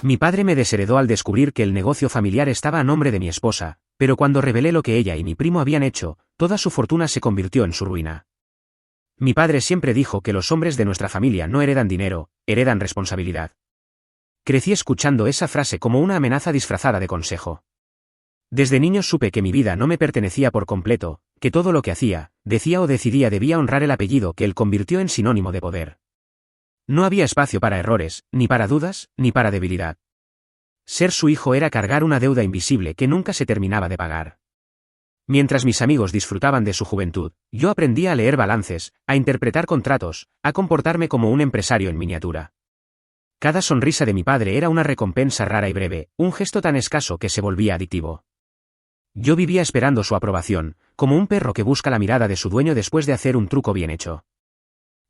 Mi padre me desheredó al descubrir que el negocio familiar estaba a nombre de mi esposa, pero cuando revelé lo que ella y mi primo habían hecho, toda su fortuna se convirtió en su ruina. Mi padre siempre dijo que los hombres de nuestra familia no heredan dinero, heredan responsabilidad. Crecí escuchando esa frase como una amenaza disfrazada de consejo. Desde niño supe que mi vida no me pertenecía por completo, que todo lo que hacía, decía o decidía debía honrar el apellido que él convirtió en sinónimo de poder. No había espacio para errores, ni para dudas, ni para debilidad. Ser su hijo era cargar una deuda invisible que nunca se terminaba de pagar. Mientras mis amigos disfrutaban de su juventud, yo aprendía a leer balances, a interpretar contratos, a comportarme como un empresario en miniatura. Cada sonrisa de mi padre era una recompensa rara y breve, un gesto tan escaso que se volvía adictivo. Yo vivía esperando su aprobación, como un perro que busca la mirada de su dueño después de hacer un truco bien hecho.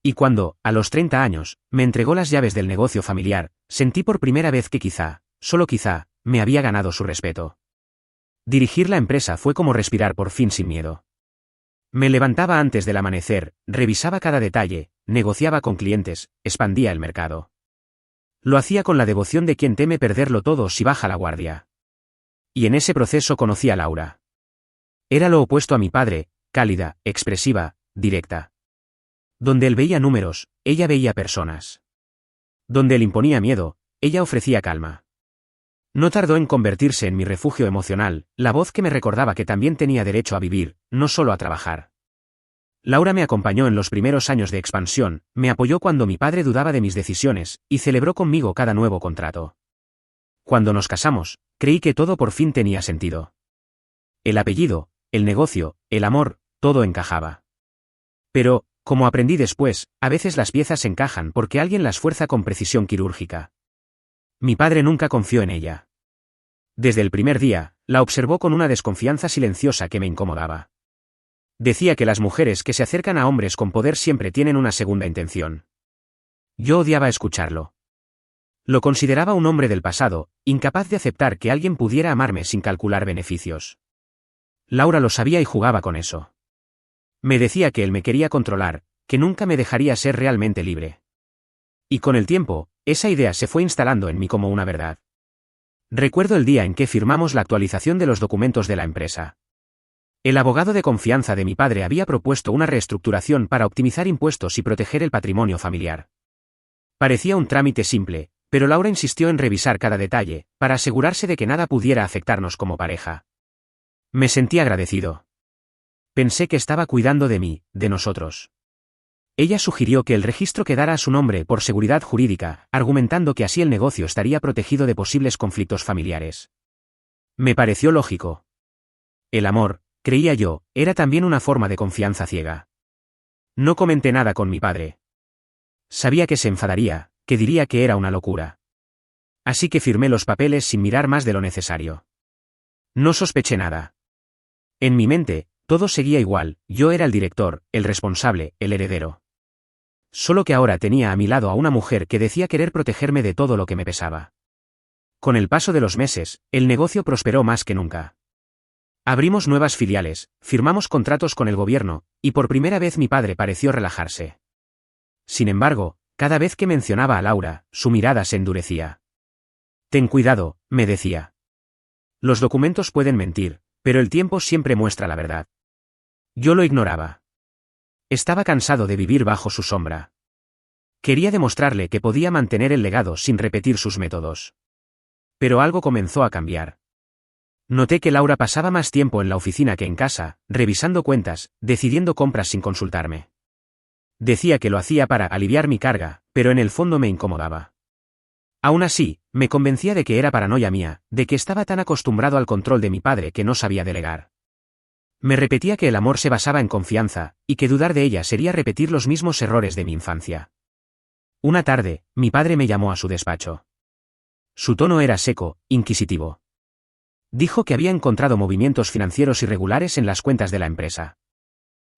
Y cuando, a los 30 años, me entregó las llaves del negocio familiar, sentí por primera vez que quizá, solo quizá, me había ganado su respeto. Dirigir la empresa fue como respirar por fin sin miedo. Me levantaba antes del amanecer, revisaba cada detalle, negociaba con clientes, expandía el mercado. Lo hacía con la devoción de quien teme perderlo todo si baja la guardia. Y en ese proceso conocí a Laura. Era lo opuesto a mi padre, cálida, expresiva, directa. Donde él veía números, ella veía personas. Donde él imponía miedo, ella ofrecía calma. No tardó en convertirse en mi refugio emocional, la voz que me recordaba que también tenía derecho a vivir, no solo a trabajar. Laura me acompañó en los primeros años de expansión, me apoyó cuando mi padre dudaba de mis decisiones, y celebró conmigo cada nuevo contrato. Cuando nos casamos, creí que todo por fin tenía sentido. El apellido, el negocio, el amor, todo encajaba. Pero, como aprendí después, a veces las piezas encajan porque alguien las fuerza con precisión quirúrgica. Mi padre nunca confió en ella. Desde el primer día, la observó con una desconfianza silenciosa que me incomodaba. Decía que las mujeres que se acercan a hombres con poder siempre tienen una segunda intención. Yo odiaba escucharlo. Lo consideraba un hombre del pasado, incapaz de aceptar que alguien pudiera amarme sin calcular beneficios. Laura lo sabía y jugaba con eso. Me decía que él me quería controlar, que nunca me dejaría ser realmente libre. Y con el tiempo, esa idea se fue instalando en mí como una verdad. Recuerdo el día en que firmamos la actualización de los documentos de la empresa. El abogado de confianza de mi padre había propuesto una reestructuración para optimizar impuestos y proteger el patrimonio familiar. Parecía un trámite simple, pero Laura insistió en revisar cada detalle, para asegurarse de que nada pudiera afectarnos como pareja. Me sentí agradecido. Pensé que estaba cuidando de mí, de nosotros. Ella sugirió que el registro quedara a su nombre por seguridad jurídica, argumentando que así el negocio estaría protegido de posibles conflictos familiares. Me pareció lógico. El amor, creía yo, era también una forma de confianza ciega. No comenté nada con mi padre. Sabía que se enfadaría, que diría que era una locura. Así que firmé los papeles sin mirar más de lo necesario. No sospeché nada. En mi mente, todo seguía igual, yo era el director, el responsable, el heredero. Solo que ahora tenía a mi lado a una mujer que decía querer protegerme de todo lo que me pesaba. Con el paso de los meses, el negocio prosperó más que nunca. Abrimos nuevas filiales, firmamos contratos con el gobierno, y por primera vez mi padre pareció relajarse. Sin embargo, cada vez que mencionaba a Laura, su mirada se endurecía. Ten cuidado, me decía. Los documentos pueden mentir, pero el tiempo siempre muestra la verdad. Yo lo ignoraba. Estaba cansado de vivir bajo su sombra. Quería demostrarle que podía mantener el legado sin repetir sus métodos. Pero algo comenzó a cambiar. Noté que Laura pasaba más tiempo en la oficina que en casa, revisando cuentas, decidiendo compras sin consultarme. Decía que lo hacía para aliviar mi carga, pero en el fondo me incomodaba. Aún así, me convencía de que era paranoia mía, de que estaba tan acostumbrado al control de mi padre que no sabía delegar. Me repetía que el amor se basaba en confianza, y que dudar de ella sería repetir los mismos errores de mi infancia. Una tarde, mi padre me llamó a su despacho. Su tono era seco, inquisitivo. Dijo que había encontrado movimientos financieros irregulares en las cuentas de la empresa.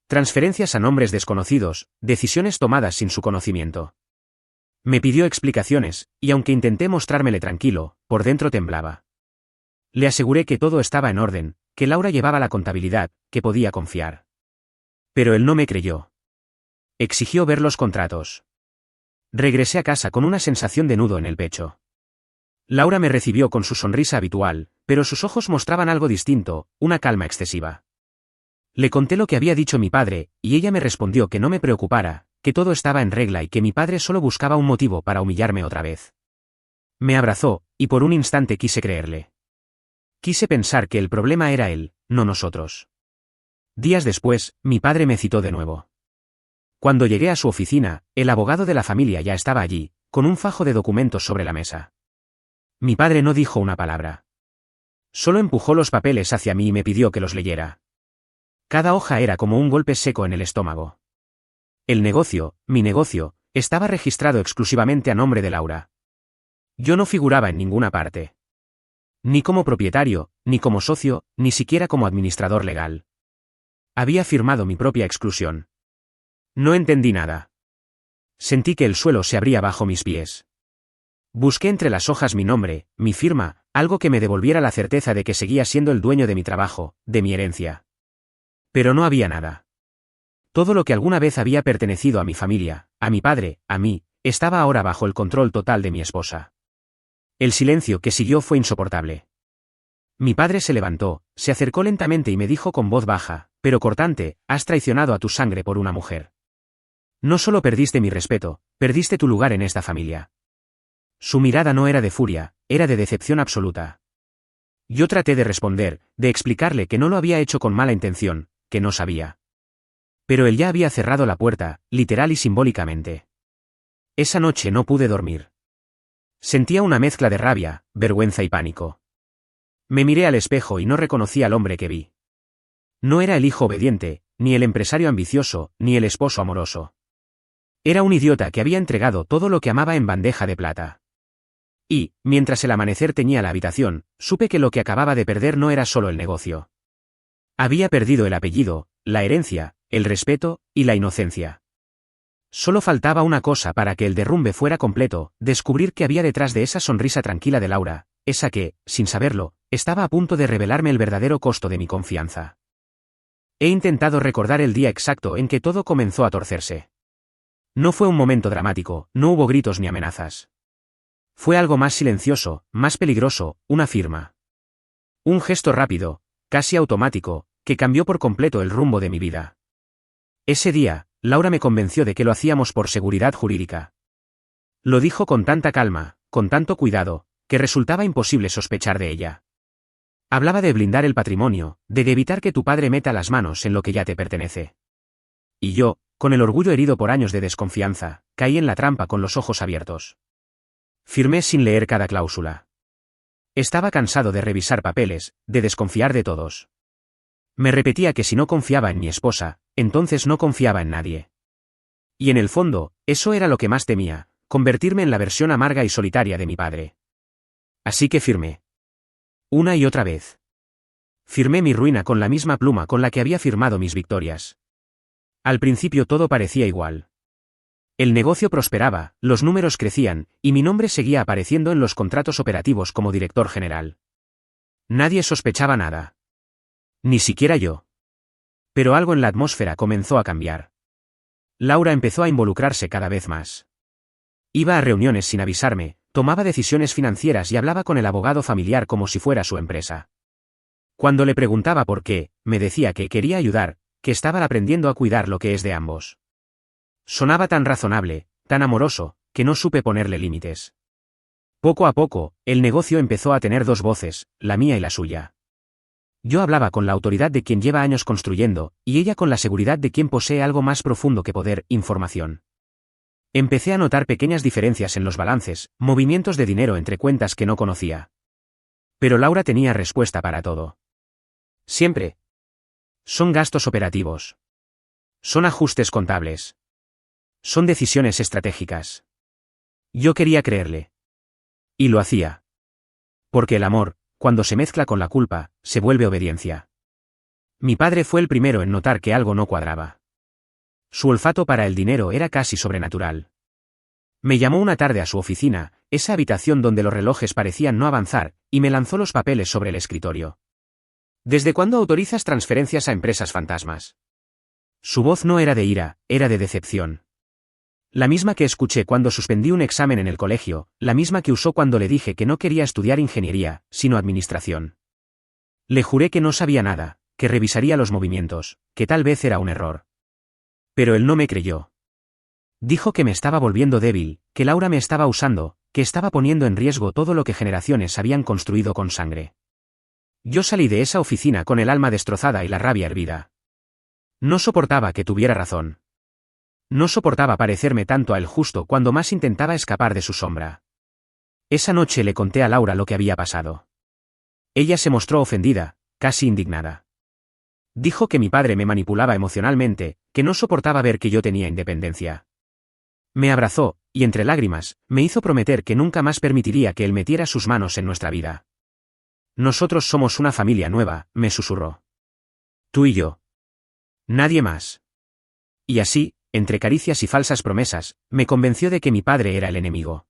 Transferencias a nombres desconocidos, decisiones tomadas sin su conocimiento. Me pidió explicaciones, y aunque intenté mostrármele tranquilo, por dentro temblaba. Le aseguré que todo estaba en orden, que Laura llevaba la contabilidad, que podía confiar. Pero él no me creyó. Exigió ver los contratos. Regresé a casa con una sensación de nudo en el pecho. Laura me recibió con su sonrisa habitual, pero sus ojos mostraban algo distinto, una calma excesiva. Le conté lo que había dicho mi padre, y ella me respondió que no me preocupara, que todo estaba en regla y que mi padre solo buscaba un motivo para humillarme otra vez. Me abrazó, y por un instante quise creerle. Quise pensar que el problema era él, no nosotros. Días después, mi padre me citó de nuevo. Cuando llegué a su oficina, el abogado de la familia ya estaba allí, con un fajo de documentos sobre la mesa. Mi padre no dijo una palabra. Solo empujó los papeles hacia mí y me pidió que los leyera. Cada hoja era como un golpe seco en el estómago. El negocio, mi negocio, estaba registrado exclusivamente a nombre de Laura. Yo no figuraba en ninguna parte. Ni como propietario, ni como socio, ni siquiera como administrador legal. Había firmado mi propia exclusión. No entendí nada. Sentí que el suelo se abría bajo mis pies. Busqué entre las hojas mi nombre, mi firma, algo que me devolviera la certeza de que seguía siendo el dueño de mi trabajo, de mi herencia. Pero no había nada. Todo lo que alguna vez había pertenecido a mi familia, a mi padre, a mí, estaba ahora bajo el control total de mi esposa. El silencio que siguió fue insoportable. Mi padre se levantó, se acercó lentamente y me dijo con voz baja, pero cortante: has traicionado a tu sangre por una mujer. No solo perdiste mi respeto, perdiste tu lugar en esta familia. Su mirada no era de furia, era de decepción absoluta. Yo traté de responder, de explicarle que no lo había hecho con mala intención, que no sabía. Pero él ya había cerrado la puerta, literal y simbólicamente. Esa noche no pude dormir. Sentía una mezcla de rabia, vergüenza y pánico. Me miré al espejo y no reconocí al hombre que vi. No era el hijo obediente, ni el empresario ambicioso, ni el esposo amoroso. Era un idiota que había entregado todo lo que amaba en bandeja de plata. Y, mientras el amanecer teñía la habitación, supe que lo que acababa de perder no era solo el negocio. Había perdido el apellido, la herencia, el respeto, y la inocencia. Solo faltaba una cosa para que el derrumbe fuera completo: descubrir qué había detrás de esa sonrisa tranquila de Laura, esa que, sin saberlo, estaba a punto de revelarme el verdadero costo de mi confianza. He intentado recordar el día exacto en que todo comenzó a torcerse. No fue un momento dramático, no hubo gritos ni amenazas. Fue algo más silencioso, más peligroso, una firma. Un gesto rápido, casi automático, que cambió por completo el rumbo de mi vida. Ese día, Laura me convenció de que lo hacíamos por seguridad jurídica. Lo dijo con tanta calma, con tanto cuidado, que resultaba imposible sospechar de ella. Hablaba de blindar el patrimonio, de evitar que tu padre meta las manos en lo que ya te pertenece. Y yo, con el orgullo herido por años de desconfianza, caí en la trampa con los ojos abiertos. Firmé sin leer cada cláusula. Estaba cansado de revisar papeles, de desconfiar de todos. Me repetía que si no confiaba en mi esposa, entonces no confiaba en nadie. Y en el fondo, eso era lo que más temía: convertirme en la versión amarga y solitaria de mi padre. Así que firmé. Una y otra vez. Firmé mi ruina con la misma pluma con la que había firmado mis victorias. Al principio todo parecía igual. El negocio prosperaba, los números crecían, y mi nombre seguía apareciendo en los contratos operativos como director general. Nadie sospechaba nada. Ni siquiera yo. Pero algo en la atmósfera comenzó a cambiar. Laura empezó a involucrarse cada vez más. Iba a reuniones sin avisarme, tomaba decisiones financieras y hablaba con el abogado familiar como si fuera su empresa. Cuando le preguntaba por qué, me decía que quería ayudar, que estaba aprendiendo a cuidar lo que es de ambos. Sonaba tan razonable, tan amoroso, que no supe ponerle límites. Poco a poco, el negocio empezó a tener dos voces, la mía y la suya. Yo hablaba con la autoridad de quien lleva años construyendo, y ella con la seguridad de quien posee algo más profundo que poder: información. Empecé a notar pequeñas diferencias en los balances, movimientos de dinero entre cuentas que no conocía. Pero Laura tenía respuesta para todo. Siempre. Son gastos operativos. Son ajustes contables. Son decisiones estratégicas. Yo quería creerle. Y lo hacía. Porque el amor, cuando se mezcla con la culpa, se vuelve obediencia. Mi padre fue el primero en notar que algo no cuadraba. Su olfato para el dinero era casi sobrenatural. Me llamó una tarde a su oficina, esa habitación donde los relojes parecían no avanzar, y me lanzó los papeles sobre el escritorio. ¿Desde cuándo autorizas transferencias a empresas fantasmas? Su voz no era de ira, era de decepción. La misma que escuché cuando suspendí un examen en el colegio, la misma que usó cuando le dije que no quería estudiar ingeniería, sino administración. Le juré que no sabía nada, que revisaría los movimientos, que tal vez era un error. Pero él no me creyó. Dijo que me estaba volviendo débil, que Laura me estaba usando, que estaba poniendo en riesgo todo lo que generaciones habían construido con sangre. Yo salí de esa oficina con el alma destrozada y la rabia hervida. No soportaba que tuviera razón. No soportaba parecerme tanto a él justo cuando más intentaba escapar de su sombra. Esa noche le conté a Laura lo que había pasado. Ella se mostró ofendida, casi indignada. Dijo que mi padre me manipulaba emocionalmente, que no soportaba ver que yo tenía independencia. Me abrazó, y entre lágrimas, me hizo prometer que nunca más permitiría que él metiera sus manos en nuestra vida. Nosotros somos una familia nueva, me susurró. Tú y yo. Nadie más. Y así, entre caricias y falsas promesas, me convenció de que mi padre era el enemigo.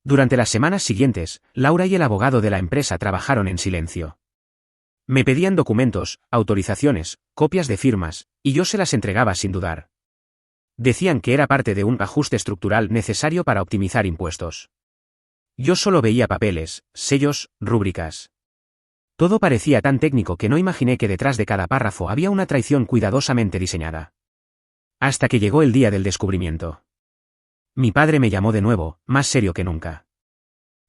Durante las semanas siguientes, Laura y el abogado de la empresa trabajaron en silencio. Me pedían documentos, autorizaciones, copias de firmas, y yo se las entregaba sin dudar. Decían que era parte de un ajuste estructural necesario para optimizar impuestos. Yo solo veía papeles, sellos, rúbricas. Todo parecía tan técnico que no imaginé que detrás de cada párrafo había una traición cuidadosamente diseñada. Hasta que llegó el día del descubrimiento. Mi padre me llamó de nuevo, más serio que nunca.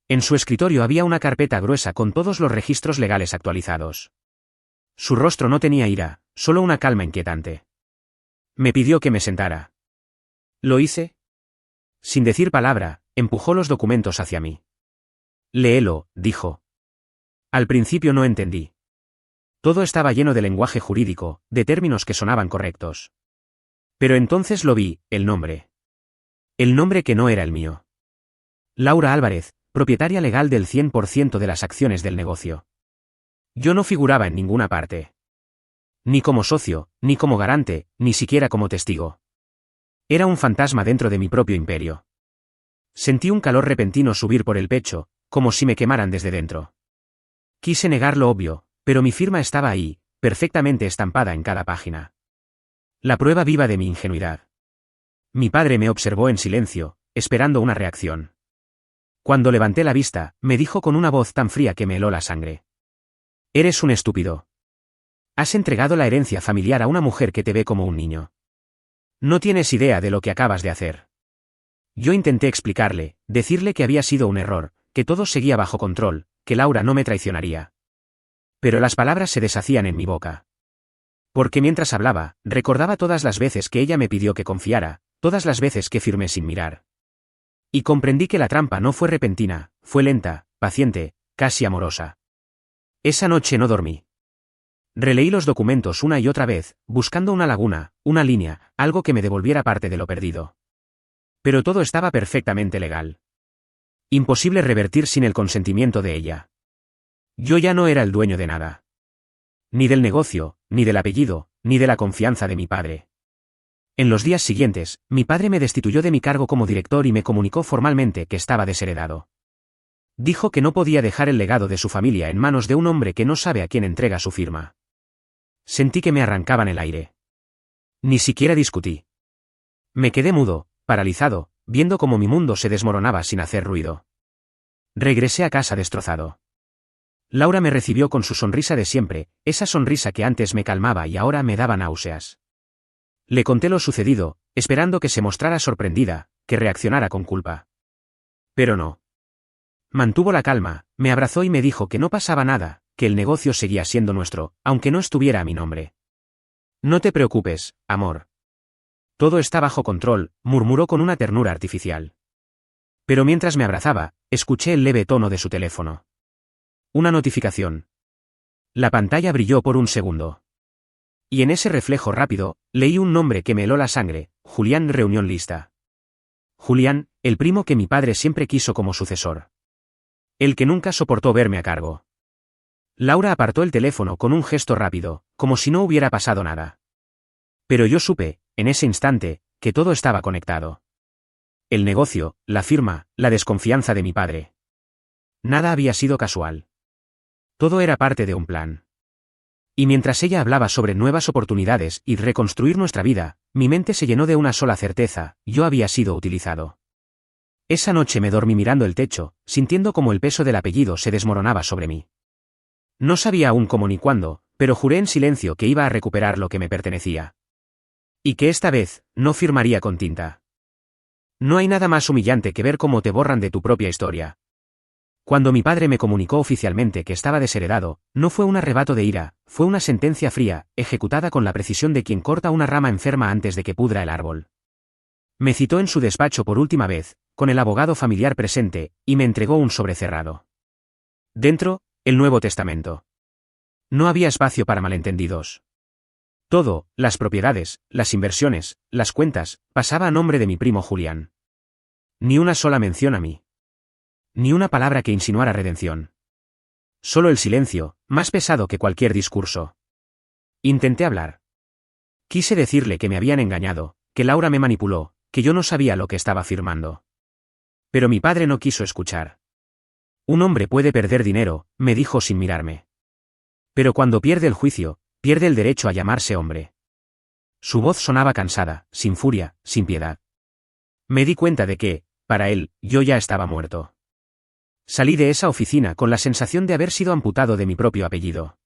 En su escritorio había una carpeta gruesa con todos los registros legales actualizados. Su rostro no tenía ira, solo una calma inquietante. Me pidió que me sentara. ¿Lo hice? Sin decir palabra, empujó los documentos hacia mí. Léelo, dijo. Al principio no entendí. Todo estaba lleno de lenguaje jurídico, de términos que sonaban correctos. Pero entonces lo vi, el nombre. El nombre que no era el mío. Laura Álvarez, propietaria legal del 100% de las acciones del negocio. Yo no figuraba en ninguna parte. Ni como socio, ni como garante, ni siquiera como testigo. Era un fantasma dentro de mi propio imperio. Sentí un calor repentino subir por el pecho, como si me quemaran desde dentro. Quise negar lo obvio, pero mi firma estaba ahí, perfectamente estampada en cada página. La prueba viva de mi ingenuidad. Mi padre me observó en silencio, esperando una reacción. Cuando levanté la vista, me dijo con una voz tan fría que me heló la sangre. Eres un estúpido. Has entregado la herencia familiar a una mujer que te ve como un niño. No tienes idea de lo que acabas de hacer. Yo intenté explicarle, decirle que había sido un error, que todo seguía bajo control, que Laura no me traicionaría. Pero las palabras se deshacían en mi boca. Porque mientras hablaba, recordaba todas las veces que ella me pidió que confiara, todas las veces que firmé sin mirar. Y comprendí que la trampa no fue repentina, fue lenta, paciente, casi amorosa. Esa noche no dormí. Releí los documentos una y otra vez, buscando una laguna, una línea, algo que me devolviera parte de lo perdido. Pero todo estaba perfectamente legal. Imposible revertir sin el consentimiento de ella. Yo ya no era el dueño de nada. Ni del negocio, ni del apellido, ni de la confianza de mi padre. En los días siguientes, mi padre me destituyó de mi cargo como director y me comunicó formalmente que estaba desheredado. Dijo que no podía dejar el legado de su familia en manos de un hombre que no sabe a quién entrega su firma. Sentí que me arrancaban el aire. Ni siquiera discutí. Me quedé mudo, paralizado, viendo cómo mi mundo se desmoronaba sin hacer ruido. Regresé a casa destrozado. Laura me recibió con su sonrisa de siempre, esa sonrisa que antes me calmaba y ahora me daba náuseas. Le conté lo sucedido, esperando que se mostrara sorprendida, que reaccionara con culpa. Pero no. Mantuvo la calma, me abrazó y me dijo que no pasaba nada, que el negocio seguía siendo nuestro, aunque no estuviera a mi nombre. No te preocupes, amor. Todo está bajo control, murmuró con una ternura artificial. Pero mientras me abrazaba, escuché el leve tono de su teléfono. Una notificación. La pantalla brilló por un segundo. Y en ese reflejo rápido, leí un nombre que me heló la sangre, Julián Reunión Lista. Julián, el primo que mi padre siempre quiso como sucesor. El que nunca soportó verme a cargo. Laura apartó el teléfono con un gesto rápido, como si no hubiera pasado nada. Pero yo supe, en ese instante, que todo estaba conectado. El negocio, la firma, la desconfianza de mi padre. Nada había sido casual. Todo era parte de un plan. Y mientras ella hablaba sobre nuevas oportunidades y reconstruir nuestra vida, Mi mente se llenó de una sola certeza: yo había sido utilizado. Esa noche me dormí mirando el techo, sintiendo como el peso del apellido se desmoronaba sobre mí. No sabía aún cómo ni cuándo, pero juré en silencio que iba a recuperar lo que me pertenecía. Y que esta vez, no firmaría con tinta. No hay nada más humillante que ver cómo te borran de tu propia historia. Cuando mi padre me comunicó oficialmente que estaba desheredado, no fue un arrebato de ira, fue una sentencia fría, ejecutada con la precisión de quien corta una rama enferma antes de que pudra el árbol. Me citó en su despacho por última vez, con el abogado familiar presente, y me entregó un sobre cerrado. Dentro, el Nuevo Testamento. No había espacio para malentendidos. Todo, las propiedades, las inversiones, las cuentas, pasaba a nombre de mi primo Julián. Ni una sola mención a mí. Ni una palabra que insinuara redención. Solo el silencio, más pesado que cualquier discurso. Intenté hablar. Quise decirle que me habían engañado, que Laura me manipuló, que yo no sabía lo que estaba firmando. Pero mi padre no quiso escuchar. Un hombre puede perder dinero, me dijo sin mirarme. Pero cuando pierde el juicio, pierde el derecho a llamarse hombre. Su voz sonaba cansada, sin furia, sin piedad. Me di cuenta de que, para él, yo ya estaba muerto. Salí de esa oficina con la sensación de haber sido amputado de mi propio apellido.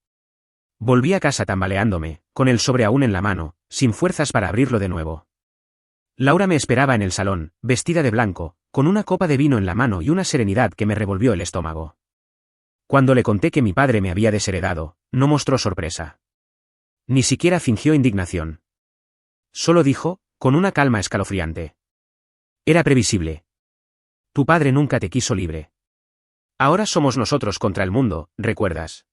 Volví a casa tambaleándome, con el sobre aún en la mano, sin fuerzas para abrirlo de nuevo. Laura me esperaba en el salón, vestida de blanco, con una copa de vino en la mano y una serenidad que me revolvió el estómago. Cuando le conté que mi padre me había desheredado, no mostró sorpresa. Ni siquiera fingió indignación. Solo dijo, con una calma escalofriante: era previsible. Tu padre nunca te quiso libre. Ahora somos nosotros contra el mundo, ¿recuerdas?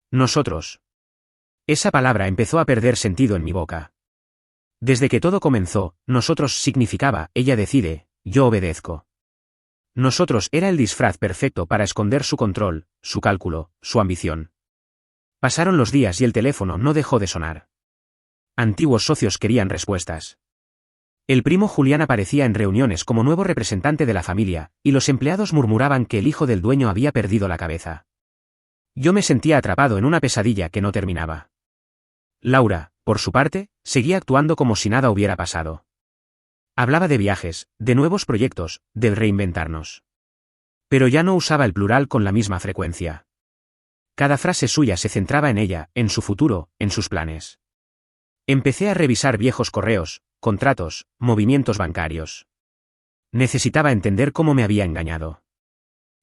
Nosotros. Esa palabra empezó a perder sentido en mi boca. Desde que todo comenzó, nosotros significaba, ella decide, yo obedezco. Nosotros era el disfraz perfecto para esconder su control, su cálculo, su ambición. Pasaron los días y el teléfono no dejó de sonar. Antiguos socios querían respuestas. El primo Julián aparecía en reuniones como nuevo representante de la familia, y los empleados murmuraban que el hijo del dueño había perdido la cabeza. Yo me sentía atrapado en una pesadilla que no terminaba. Laura, por su parte, seguía actuando como si nada hubiera pasado. Hablaba de viajes, de nuevos proyectos, de reinventarnos. Pero ya no usaba el plural con la misma frecuencia. Cada frase suya se centraba en ella, en su futuro, en sus planes. Empecé a revisar viejos correos, contratos, movimientos bancarios. Necesitaba entender cómo me había engañado.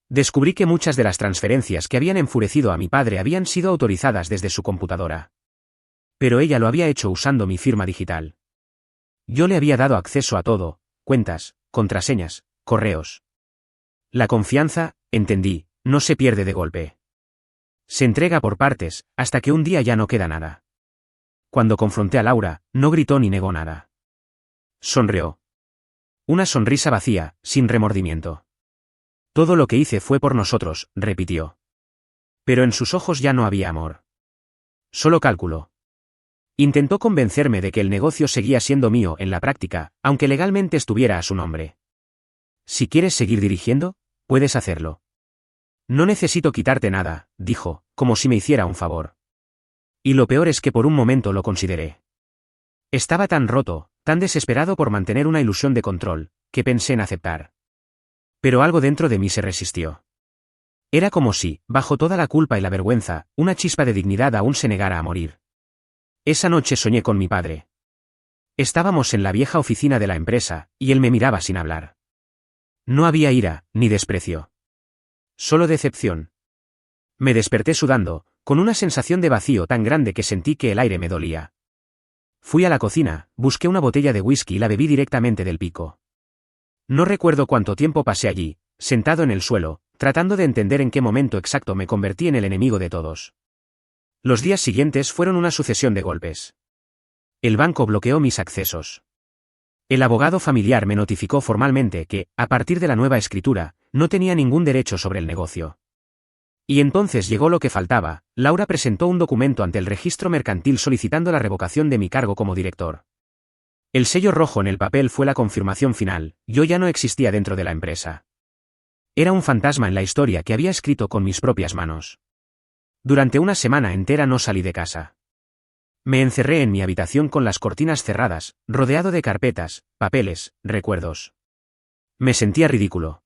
Descubrí que muchas de las transferencias que habían enfurecido a mi padre habían sido autorizadas desde su computadora. Pero ella lo había hecho usando mi firma digital. Yo le había dado acceso a todo: cuentas, contraseñas, correos. La confianza, entendí, no se pierde de golpe. Se entrega por partes, hasta que un día ya no queda nada. Cuando confronté a Laura, no gritó ni negó nada. Sonrió. Una sonrisa vacía, sin remordimiento. Todo lo que hice fue por nosotros, repitió. Pero en sus ojos ya no había amor. Solo cálculo. Intentó convencerme de que el negocio seguía siendo mío en la práctica, aunque legalmente estuviera a su nombre. Si quieres seguir dirigiendo, puedes hacerlo. No necesito quitarte nada, dijo, como si me hiciera un favor. Y lo peor es que por un momento lo consideré. Estaba tan roto, tan desesperado por mantener una ilusión de control, que pensé en aceptar. Pero algo dentro de mí se resistió. Era como si, bajo toda la culpa y la vergüenza, una chispa de dignidad aún se negara a morir. Esa noche soñé con mi padre. Estábamos en la vieja oficina de la empresa, y él me miraba sin hablar. No había ira, ni desprecio. Solo decepción. Me desperté sudando, con una sensación de vacío tan grande que sentí que el aire me dolía. Fui a la cocina, busqué una botella de whisky y la bebí directamente del pico. No recuerdo cuánto tiempo pasé allí, sentado en el suelo, tratando de entender en qué momento exacto me convertí en el enemigo de todos. Los días siguientes fueron una sucesión de golpes. El banco bloqueó mis accesos. El abogado familiar me notificó formalmente que, a partir de la nueva escritura, no tenía ningún derecho sobre el negocio. Y entonces llegó lo que faltaba: Laura presentó un documento ante el registro mercantil solicitando la revocación de mi cargo como director. El sello rojo en el papel fue la confirmación final: yo ya no existía dentro de la empresa. Era un fantasma en la historia que había escrito con mis propias manos. Durante una semana entera no salí de casa. Me encerré en mi habitación con las cortinas cerradas, rodeado de carpetas, papeles, recuerdos. Me sentía ridículo.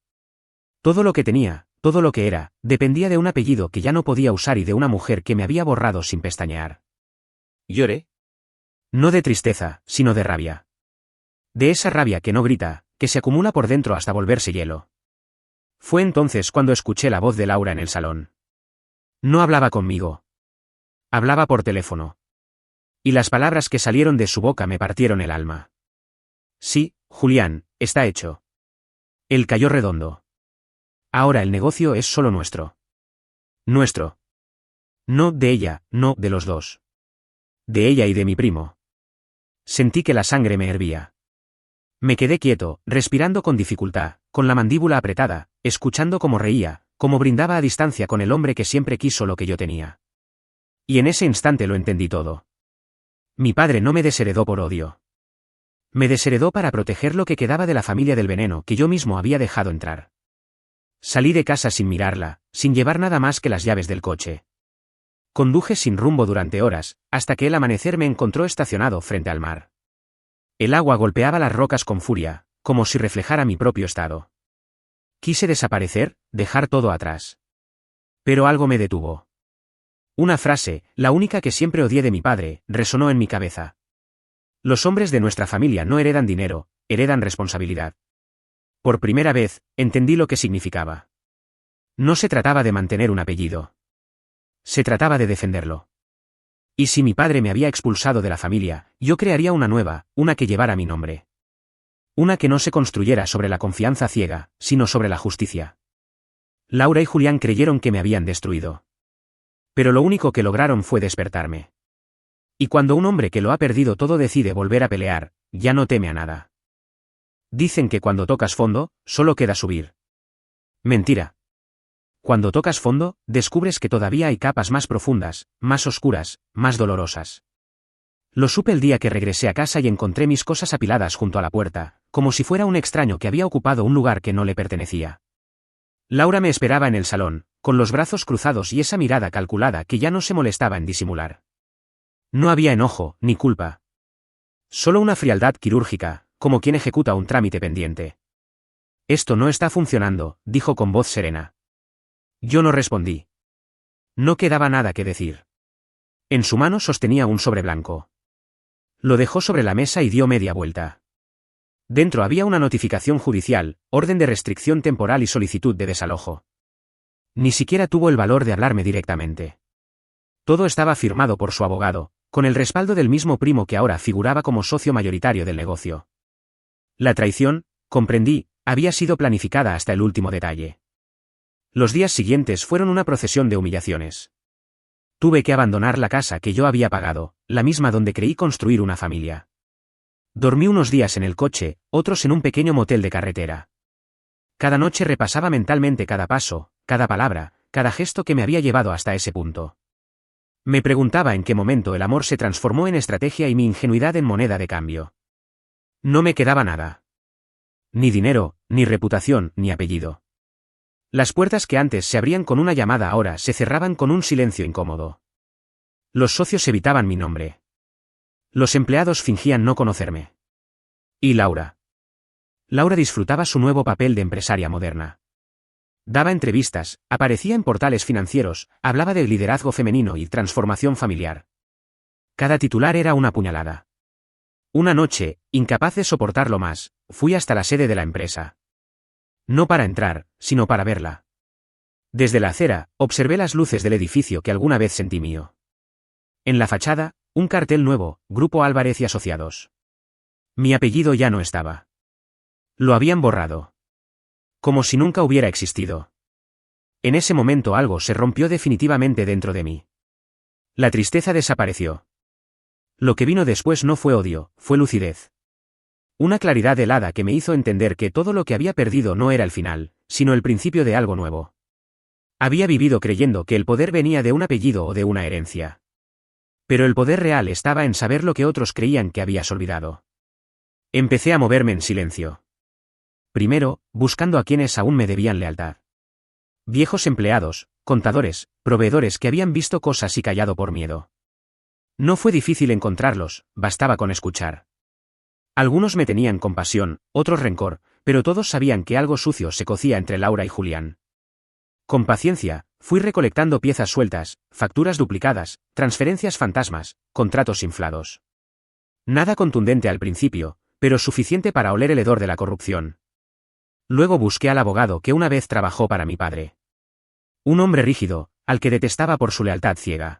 Todo lo que tenía, todo lo que era, dependía de un apellido que ya no podía usar y de una mujer que me había borrado sin pestañear. Lloré. No de tristeza, sino de rabia. De esa rabia que no grita, que se acumula por dentro hasta volverse hielo. Fue entonces cuando escuché la voz de Laura en el salón. No hablaba conmigo. Hablaba por teléfono. Y las palabras que salieron de su boca me partieron el alma. Sí, Julián, está hecho. Él cayó redondo. Ahora el negocio es solo nuestro. Nuestro. No de ella, no de los dos. De ella y de mi primo. Sentí que la sangre me hervía. Me quedé quieto, respirando con dificultad, con la mandíbula apretada, escuchando cómo reía, cómo brindaba a distancia con el hombre que siempre quiso lo que yo tenía. Y en ese instante lo entendí todo. Mi padre no me desheredó por odio. Me desheredó para proteger lo que quedaba de la familia del veneno que yo mismo había dejado entrar. Salí de casa sin mirarla, sin llevar nada más que las llaves del coche. Conduje sin rumbo durante horas, hasta que el amanecer me encontró estacionado frente al mar. El agua golpeaba las rocas con furia, como si reflejara mi propio estado. Quise desaparecer, dejar todo atrás. Pero algo me detuvo. Una frase, la única que siempre odié de mi padre, resonó en mi cabeza. Los hombres de nuestra familia no heredan dinero, heredan responsabilidad. Por primera vez, entendí lo que significaba. No se trataba de mantener un apellido. Se trataba de defenderlo. Y si mi padre me había expulsado de la familia, yo crearía una nueva, una que llevara mi nombre. Una que no se construyera sobre la confianza ciega, sino sobre la justicia. Laura y Julián creyeron que me habían destruido. Pero lo único que lograron fue despertarme. Y cuando un hombre que lo ha perdido todo decide volver a pelear, ya no teme a nada. Dicen que cuando tocas fondo, solo queda subir. Mentira. Cuando tocas fondo, descubres que todavía hay capas más profundas, más oscuras, más dolorosas. Lo supe el día que regresé a casa y encontré mis cosas apiladas junto a la puerta, como si fuera un extraño que había ocupado un lugar que no le pertenecía. Laura me esperaba en el salón, con los brazos cruzados y esa mirada calculada que ya no se molestaba en disimular. No había enojo, ni culpa. Solo una frialdad quirúrgica, como quien ejecuta un trámite pendiente. Esto no está funcionando, dijo con voz serena. Yo no respondí. No quedaba nada que decir. En su mano sostenía un sobre blanco. Lo dejó sobre la mesa y dio media vuelta. Dentro había una notificación judicial, orden de restricción temporal y solicitud de desalojo. Ni siquiera tuvo el valor de hablarme directamente. Todo estaba firmado por su abogado, con el respaldo del mismo primo que ahora figuraba como socio mayoritario del negocio. La traición, comprendí, había sido planificada hasta el último detalle. Los días siguientes fueron una procesión de humillaciones. Tuve que abandonar la casa que yo había pagado, la misma donde creí construir una familia. Dormí unos días en el coche, otros en un pequeño motel de carretera. Cada noche repasaba mentalmente cada paso, cada palabra, cada gesto que me había llevado hasta ese punto. Me preguntaba en qué momento el amor se transformó en estrategia y mi ingenuidad en moneda de cambio. No me quedaba nada. Ni dinero, ni reputación, ni apellido. Las puertas que antes se abrían con una llamada ahora se cerraban con un silencio incómodo. Los socios evitaban mi nombre. Los empleados fingían no conocerme. ¿Y Laura? Laura disfrutaba su nuevo papel de empresaria moderna. Daba entrevistas, aparecía en portales financieros, hablaba de liderazgo femenino y transformación familiar. Cada titular era una puñalada. Una noche, incapaz de soportarlo más, fui hasta la sede de la empresa. No para entrar, sino para verla. Desde la acera, observé las luces del edificio que alguna vez sentí mío. En la fachada, un cartel nuevo, Grupo Álvarez y Asociados. Mi apellido ya no estaba. Lo habían borrado. Como si nunca hubiera existido. En ese momento algo se rompió definitivamente dentro de mí. La tristeza desapareció. Lo que vino después no fue odio, fue lucidez. Una claridad helada que me hizo entender que todo lo que había perdido no era el final, sino el principio de algo nuevo. Había vivido creyendo que el poder venía de un apellido o de una herencia. Pero el poder real estaba en saber lo que otros creían que habías olvidado. Empecé a moverme en silencio. Primero, buscando a quienes aún me debían lealtad. Viejos empleados, contadores, proveedores que habían visto cosas y callado por miedo. No fue difícil encontrarlos, bastaba con escuchar. Algunos me tenían compasión, otros rencor, pero todos sabían que algo sucio se cocía entre Laura y Julián. Con paciencia, fui recolectando piezas sueltas, facturas duplicadas, transferencias fantasmas, contratos inflados. Nada contundente al principio, pero suficiente para oler el hedor de la corrupción. Luego busqué al abogado que una vez trabajó para mi padre. Un hombre rígido, al que detestaba por su lealtad ciega.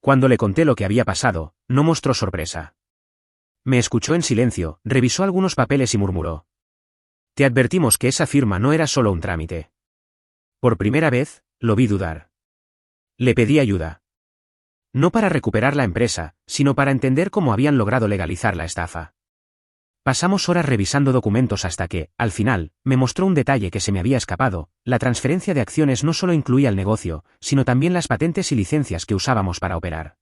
Cuando le conté lo que había pasado, no mostró sorpresa. Me escuchó en silencio, revisó algunos papeles y murmuró: «Te advertimos que esa firma no era solo un trámite». Por primera vez, lo vi dudar. Le pedí ayuda. No para recuperar la empresa, sino para entender cómo habían logrado legalizar la estafa. Pasamos horas revisando documentos hasta que, al final, me mostró un detalle que se me había escapado: la transferencia de acciones no solo incluía el negocio, sino también las patentes y licencias que usábamos para operar.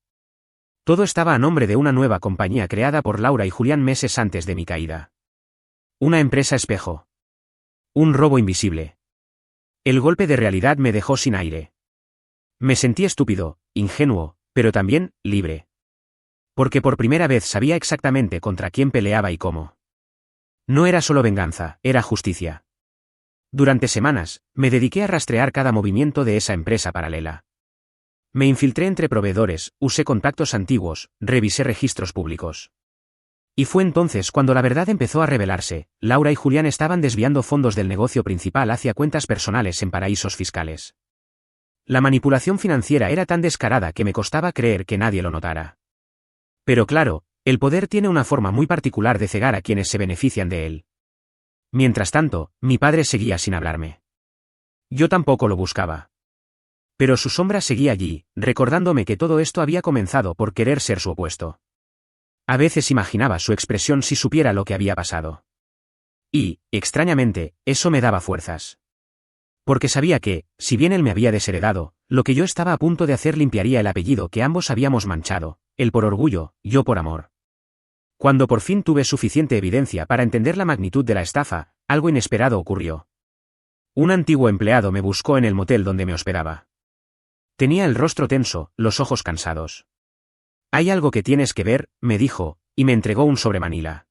Todo estaba a nombre de una nueva compañía creada por Laura y Julián meses antes de mi caída. Una empresa espejo. Un robo invisible. El golpe de realidad me dejó sin aire. Me sentí estúpido, ingenuo, pero también libre. Porque por primera vez sabía exactamente contra quién peleaba y cómo. No era solo venganza, era justicia. Durante semanas, me dediqué a rastrear cada movimiento de esa empresa paralela. Me infiltré entre proveedores, usé contactos antiguos, revisé registros públicos. Y fue entonces cuando la verdad empezó a revelarse: Laura y Julián estaban desviando fondos del negocio principal hacia cuentas personales en paraísos fiscales. La manipulación financiera era tan descarada que me costaba creer que nadie lo notara. Pero claro, el poder tiene una forma muy particular de cegar a quienes se benefician de él. Mientras tanto, mi padre seguía sin hablarme. Yo tampoco lo buscaba. Pero su sombra seguía allí, recordándome que todo esto había comenzado por querer ser su opuesto. A veces imaginaba su expresión si supiera lo que había pasado. Y, extrañamente, eso me daba fuerzas. Porque sabía que, si bien él me había desheredado, lo que yo estaba a punto de hacer limpiaría el apellido que ambos habíamos manchado, él por orgullo, yo por amor. Cuando por fin tuve suficiente evidencia para entender la magnitud de la estafa, algo inesperado ocurrió. Un antiguo empleado me buscó en el motel donde me hospedaba. Tenía el rostro tenso, los ojos cansados. «Hay algo que tienes que ver», me dijo, y me entregó un sobre manila.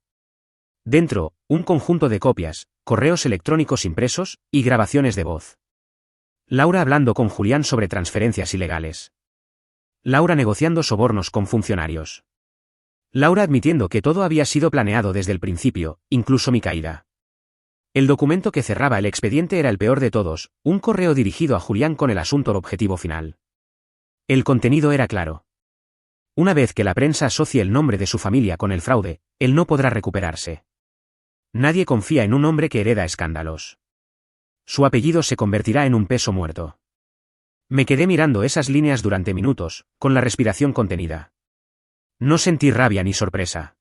Dentro, un conjunto de copias, correos electrónicos impresos, y grabaciones de voz. Laura hablando con Julián sobre transferencias ilegales. Laura negociando sobornos con funcionarios. Laura admitiendo que todo había sido planeado desde el principio, incluso mi caída. El documento que cerraba el expediente era el peor de todos: un correo dirigido a Julián con el asunto objetivo final. El contenido era claro. Una vez que la prensa asocie el nombre de su familia con el fraude, él no podrá recuperarse. Nadie confía en un hombre que hereda escándalos. Su apellido se convertirá en un peso muerto. Me quedé mirando esas líneas durante minutos, con la respiración contenida. No sentí rabia ni sorpresa.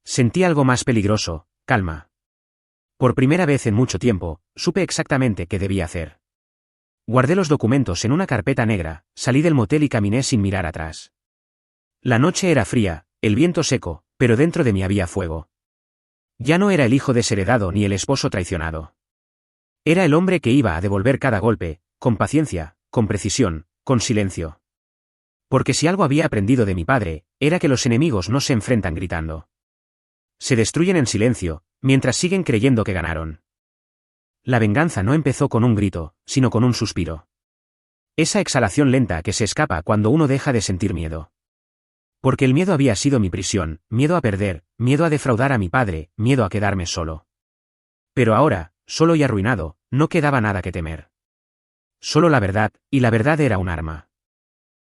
Sentí algo más peligroso: calma. Por primera vez en mucho tiempo, supe exactamente qué debía hacer. Guardé los documentos en una carpeta negra, salí del motel y caminé sin mirar atrás. La noche era fría, el viento seco, pero dentro de mí había fuego. Ya no era el hijo desheredado ni el esposo traicionado. Era el hombre que iba a devolver cada golpe, con paciencia, con precisión, con silencio. Porque si algo había aprendido de mi padre, era que los enemigos no se enfrentan gritando. Se destruyen en silencio, mientras siguen creyendo que ganaron. La venganza no empezó con un grito, sino con un suspiro. Esa exhalación lenta que se escapa cuando uno deja de sentir miedo. Porque el miedo había sido mi prisión: miedo a perder, miedo a defraudar a mi padre, miedo a quedarme solo. Pero ahora, solo y arruinado, no quedaba nada que temer. Solo la verdad, y la verdad era un arma.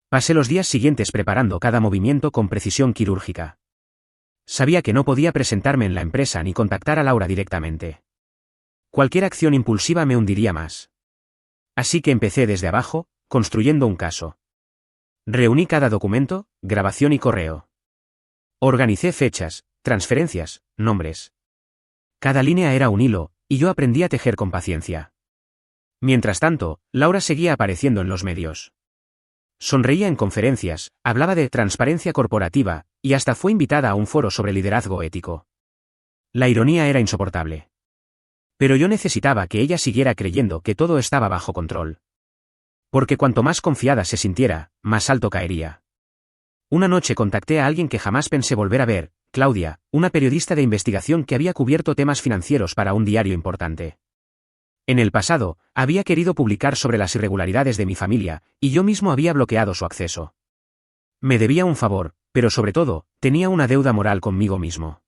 Pasé los días siguientes preparando cada movimiento con precisión quirúrgica. Sabía que no podía presentarme en la empresa ni contactar a Laura directamente. Cualquier acción impulsiva me hundiría más. Así que empecé desde abajo, construyendo un caso. Reuní cada documento, grabación y correo. Organicé fechas, transferencias, nombres. Cada línea era un hilo, y yo aprendí a tejer con paciencia. Mientras tanto, Laura seguía apareciendo en los medios. Sonreía en conferencias, hablaba de transparencia corporativa, y hasta fue invitada a un foro sobre liderazgo ético. La ironía era insoportable. Pero yo necesitaba que ella siguiera creyendo que todo estaba bajo control. Porque cuanto más confiada se sintiera, más alto caería. Una noche contacté a alguien que jamás pensé volver a ver, Claudia, una periodista de investigación que había cubierto temas financieros para un diario importante. En el pasado, había querido publicar sobre las irregularidades de mi familia, y yo mismo había bloqueado su acceso. Me debía un favor, pero sobre todo, tenía una deuda moral conmigo mismo.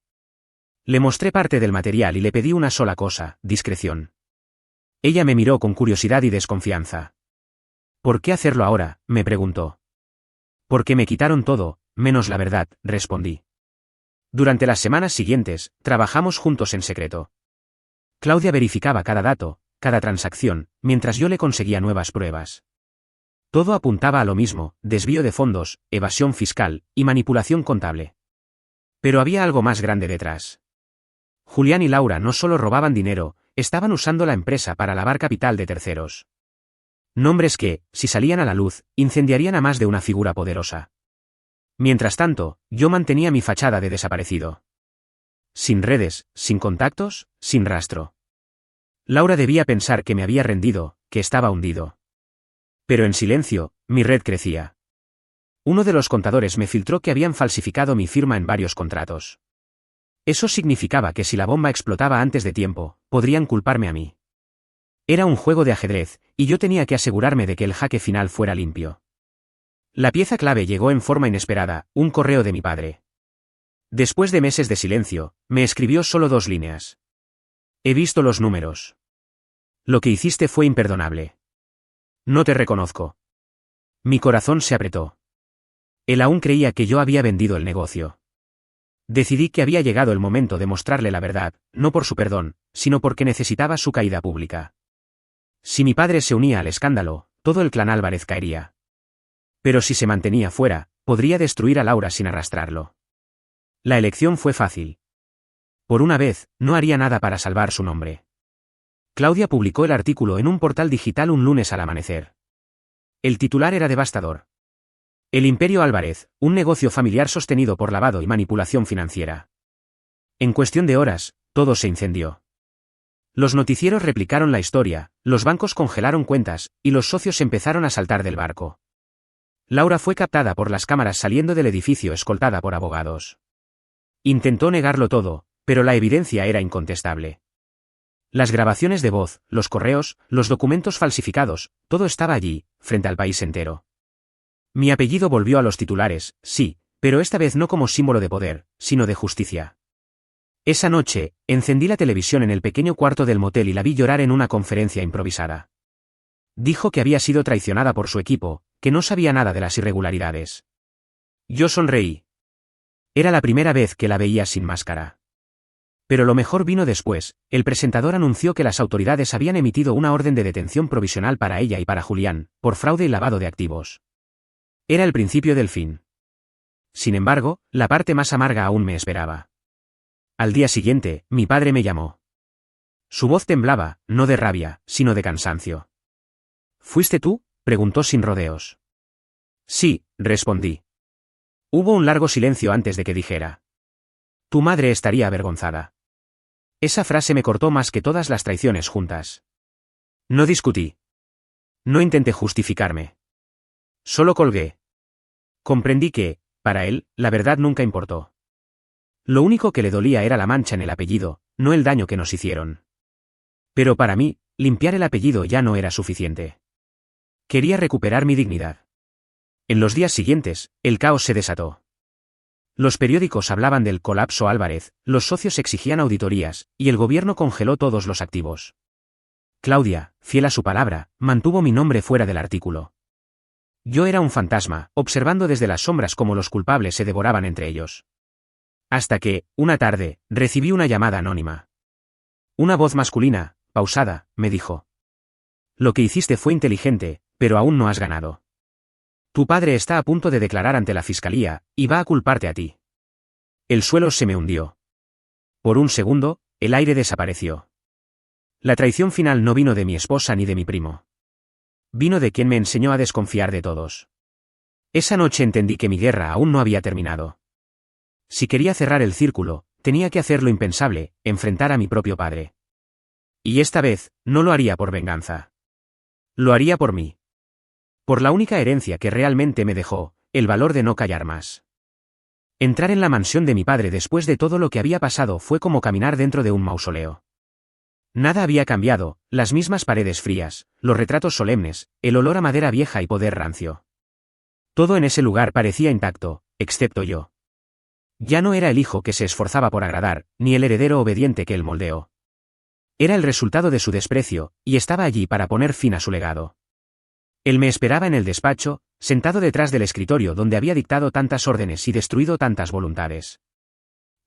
Le mostré parte del material y le pedí una sola cosa: discreción. Ella me miró con curiosidad y desconfianza. ¿Por qué hacerlo ahora?, me preguntó. Porque me quitaron todo, menos la verdad, respondí. Durante las semanas siguientes, trabajamos juntos en secreto. Claudia verificaba cada dato, cada transacción, mientras yo le conseguía nuevas pruebas. Todo apuntaba a lo mismo: desvío de fondos, evasión fiscal y manipulación contable. Pero había algo más grande detrás. Julián y Laura no solo robaban dinero, estaban usando la empresa para lavar capital de terceros. Nombres que, si salían a la luz, incendiarían a más de una figura poderosa. Mientras tanto, yo mantenía mi fachada de desaparecido. Sin redes, sin contactos, sin rastro. Laura debía pensar que me había rendido, que estaba hundido. Pero en silencio, mi red crecía. Uno de los contadores me filtró que habían falsificado mi firma en varios contratos. Eso significaba que si la bomba explotaba antes de tiempo, podrían culparme a mí. Era un juego de ajedrez, y yo tenía que asegurarme de que el jaque final fuera limpio. La pieza clave llegó en forma inesperada: un correo de mi padre. Después de meses de silencio, me escribió solo 2 líneas. He visto los números. Lo que hiciste fue imperdonable. No te reconozco. Mi corazón se apretó. Él aún creía que yo había vendido el negocio. Decidí que había llegado el momento de mostrarle la verdad, no por su perdón, sino porque necesitaba su caída pública. Si mi padre se unía al escándalo, todo el clan Álvarez caería. Pero si se mantenía fuera, podría destruir a Laura sin arrastrarlo. La elección fue fácil. Por una vez, no haría nada para salvar su nombre. Claudia publicó el artículo en un portal digital un lunes al amanecer. El titular era devastador. El Imperio Álvarez, un negocio familiar sostenido por lavado y manipulación financiera. En cuestión de horas, todo se incendió. Los noticieros replicaron la historia, los bancos congelaron cuentas, y los socios empezaron a saltar del barco. Laura fue captada por las cámaras saliendo del edificio escoltada por abogados. Intentó negarlo todo, pero la evidencia era incontestable. Las grabaciones de voz, los correos, los documentos falsificados, todo estaba allí, frente al país entero. Mi apellido volvió a los titulares, sí, pero esta vez no como símbolo de poder, sino de justicia. Esa noche, encendí la televisión en el pequeño cuarto del motel y la vi llorar en una conferencia improvisada. Dijo que había sido traicionada por su equipo, que no sabía nada de las irregularidades. Yo sonreí. Era la primera vez que la veía sin máscara. Pero lo mejor vino después. El presentador anunció que las autoridades habían emitido una orden de detención provisional para ella y para Julián, por fraude y lavado de activos. Era el principio del fin. Sin embargo, la parte más amarga aún me esperaba. Al día siguiente, mi padre me llamó. Su voz temblaba, no de rabia, sino de cansancio. ¿Fuiste tú?, preguntó sin rodeos. Sí, respondí. Hubo un largo silencio antes de que dijera. Tu madre estaría avergonzada. Esa frase me cortó más que todas las traiciones juntas. No discutí. No intenté justificarme. Solo colgué. Comprendí que, para él, la verdad nunca importó. Lo único que le dolía era la mancha en el apellido, no el daño que nos hicieron. Pero para mí, limpiar el apellido ya no era suficiente. Quería recuperar mi dignidad. En los días siguientes, el caos se desató. Los periódicos hablaban del colapso Álvarez, los socios exigían auditorías, y el gobierno congeló todos los activos. Claudia, fiel a su palabra, mantuvo mi nombre fuera del artículo. Yo era un fantasma, observando desde las sombras cómo los culpables se devoraban entre ellos. Hasta que, una tarde, recibí una llamada anónima. Una voz masculina, pausada, me dijo. Lo que hiciste fue inteligente, pero aún no has ganado. Tu padre está a punto de declarar ante la fiscalía, y va a culparte a ti. El suelo se me hundió. Por un segundo, el aire desapareció. La traición final no vino de mi esposa ni de mi primo. Vino de quien me enseñó a desconfiar de todos. Esa noche entendí que mi guerra aún no había terminado. Si quería cerrar el círculo, tenía que hacer lo impensable, enfrentar a mi propio padre. Y esta vez, no lo haría por venganza. Lo haría por mí. Por la única herencia que realmente me dejó, el valor de no callar más. Entrar en la mansión de mi padre después de todo lo que había pasado fue como caminar dentro de un mausoleo. Nada había cambiado, las mismas paredes frías, los retratos solemnes, el olor a madera vieja y poder rancio. Todo en ese lugar parecía intacto, excepto yo. Ya no era el hijo que se esforzaba por agradar, ni el heredero obediente que él moldeó. Era el resultado de su desprecio, y estaba allí para poner fin a su legado. Él me esperaba en el despacho, sentado detrás del escritorio donde había dictado tantas órdenes y destruido tantas voluntades.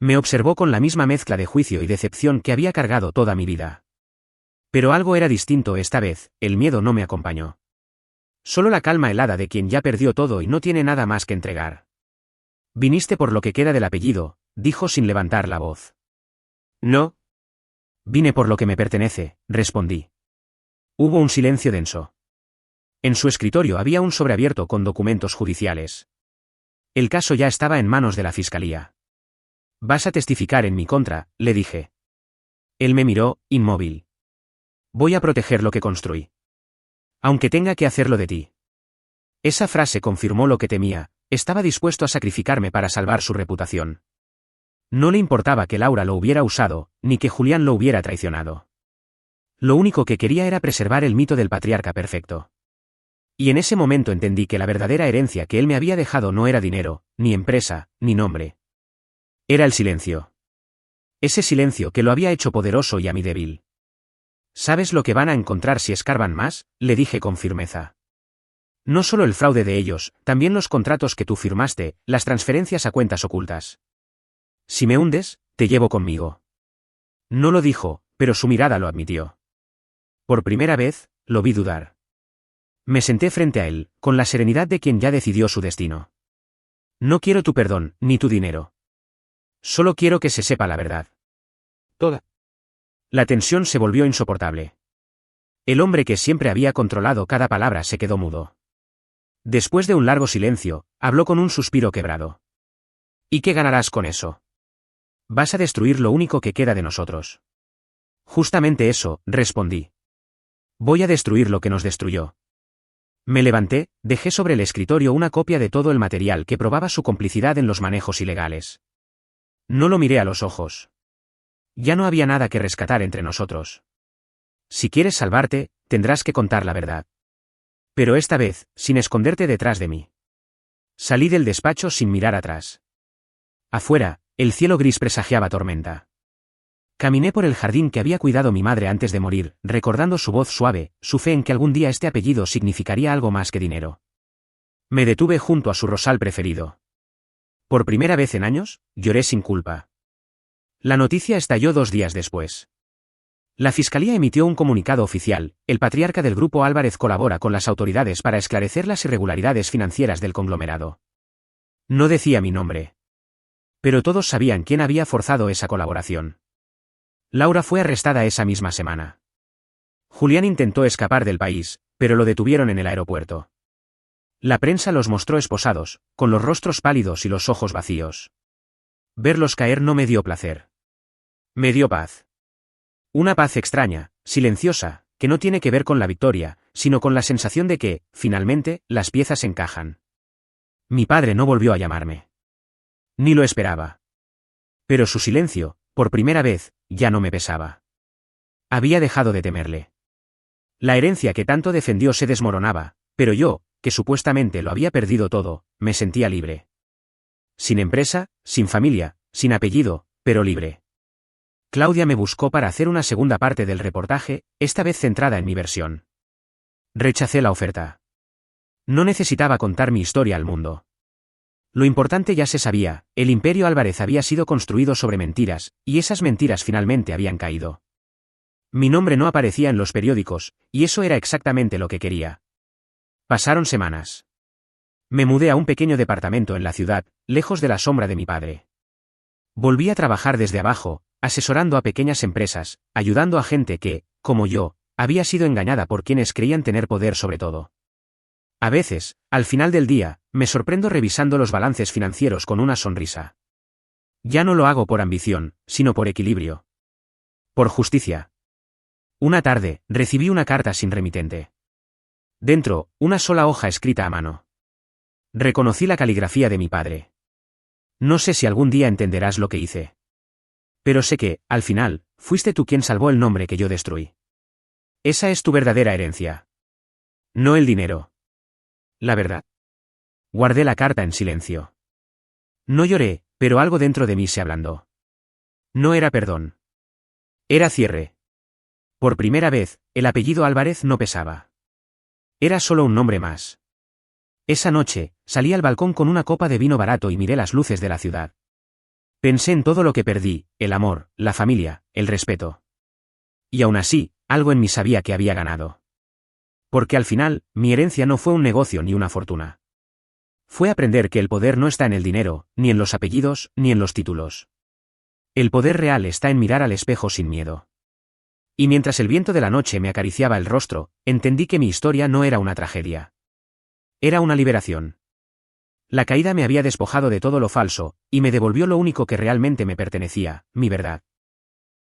Me observó con la misma mezcla de juicio y decepción que había cargado toda mi vida. Pero algo era distinto esta vez, el miedo no me acompañó. Solo la calma helada de quien ya perdió todo y no tiene nada más que entregar. «Viniste por lo que queda del apellido», dijo sin levantar la voz. «No. Vine por lo que me pertenece», respondí. Hubo un silencio denso. En su escritorio había un sobre abierto con documentos judiciales. El caso ya estaba en manos de la fiscalía. «Vas a testificar en mi contra», le dije. Él me miró, inmóvil. «Voy a proteger lo que construí. Aunque tenga que hacerlo de ti». Esa frase confirmó lo que temía, estaba dispuesto a sacrificarme para salvar su reputación. No le importaba que Laura lo hubiera usado, ni que Julián lo hubiera traicionado. Lo único que quería era preservar el mito del patriarca perfecto. Y en ese momento entendí que la verdadera herencia que él me había dejado no era dinero, ni empresa, ni nombre. Era el silencio. Ese silencio que lo había hecho poderoso y a mí débil. «¿Sabes lo que van a encontrar si escarban más?», le dije con firmeza. «No solo el fraude de ellos, también los contratos que tú firmaste, las transferencias a cuentas ocultas. Si me hundes, te llevo conmigo». No lo dijo, pero su mirada lo admitió. Por primera vez, lo vi dudar. Me senté frente a él, con la serenidad de quien ya decidió su destino. «No quiero tu perdón, ni tu dinero. Solo quiero que se sepa la verdad. Toda». La tensión se volvió insoportable. El hombre que siempre había controlado cada palabra se quedó mudo. Después de un largo silencio, habló con un suspiro quebrado. «¿Y qué ganarás con eso? Vas a destruir lo único que queda de nosotros». «Justamente eso», respondí. «Voy a destruir lo que nos destruyó». Me levanté, dejé sobre el escritorio una copia de todo el material que probaba su complicidad en los manejos ilegales. No lo miré a los ojos. Ya no había nada que rescatar entre nosotros. Si quieres salvarte, tendrás que contar la verdad. Pero esta vez, sin esconderte detrás de mí. Salí del despacho sin mirar atrás. Afuera, el cielo gris presagiaba tormenta. Caminé por el jardín que había cuidado mi madre antes de morir, recordando su voz suave, su fe en que algún día este apellido significaría algo más que dinero. Me detuve junto a su rosal preferido. Por primera vez en años, lloré sin culpa. La noticia estalló 2 días después. La fiscalía emitió un comunicado oficial: el patriarca del grupo Álvarez colabora con las autoridades para esclarecer las irregularidades financieras del conglomerado. No decía mi nombre. Pero todos sabían quién había forzado esa colaboración. Laura fue arrestada esa misma semana. Julián intentó escapar del país, pero lo detuvieron en el aeropuerto. La prensa los mostró esposados, con los rostros pálidos y los ojos vacíos. Verlos caer no me dio placer. Me dio paz. Una paz extraña, silenciosa, que no tiene que ver con la victoria, sino con la sensación de que, finalmente, las piezas encajan. Mi padre no volvió a llamarme. Ni lo esperaba. Pero su silencio, por primera vez, ya no me pesaba. Había dejado de temerle. La herencia que tanto defendió se desmoronaba, pero yo, que supuestamente lo había perdido todo, me sentía libre. Sin empresa, sin familia, sin apellido, pero libre. Claudia me buscó para hacer una segunda parte del reportaje, esta vez centrada en mi versión. Rechacé la oferta. No necesitaba contar mi historia al mundo. Lo importante ya se sabía: el Imperio Álvarez había sido construido sobre mentiras, y esas mentiras finalmente habían caído. Mi nombre no aparecía en los periódicos, y eso era exactamente lo que quería. Pasaron semanas. Me mudé a un pequeño departamento en la ciudad, lejos de la sombra de mi padre. Volví a trabajar desde abajo, asesorando a pequeñas empresas, ayudando a gente que, como yo, había sido engañada por quienes creían tener poder sobre todo. A veces, al final del día, me sorprendo revisando los balances financieros con una sonrisa. Ya no lo hago por ambición, sino por equilibrio. Por justicia. Una tarde, recibí una carta sin remitente. Dentro, una sola hoja escrita a mano. Reconocí la caligrafía de mi padre. No sé si algún día entenderás lo que hice. Pero sé que, al final, fuiste tú quien salvó el nombre que yo destruí. Esa es tu verdadera herencia. No el dinero. La verdad. Guardé la carta en silencio. No lloré, pero algo dentro de mí se ablandó. No era perdón. Era cierre. Por primera vez, el apellido Álvarez no pesaba. Era solo un nombre más. Esa noche, salí al balcón con una copa de vino barato y miré las luces de la ciudad. Pensé en todo lo que perdí, el amor, la familia, el respeto. Y aún así, algo en mí sabía que había ganado. Porque al final, mi herencia no fue un negocio ni una fortuna. Fue aprender que el poder no está en el dinero, ni en los apellidos, ni en los títulos. El poder real está en mirar al espejo sin miedo. Y mientras el viento de la noche me acariciaba el rostro, entendí que mi historia no era una tragedia. Era una liberación. La caída me había despojado de todo lo falso, y me devolvió lo único que realmente me pertenecía, mi verdad.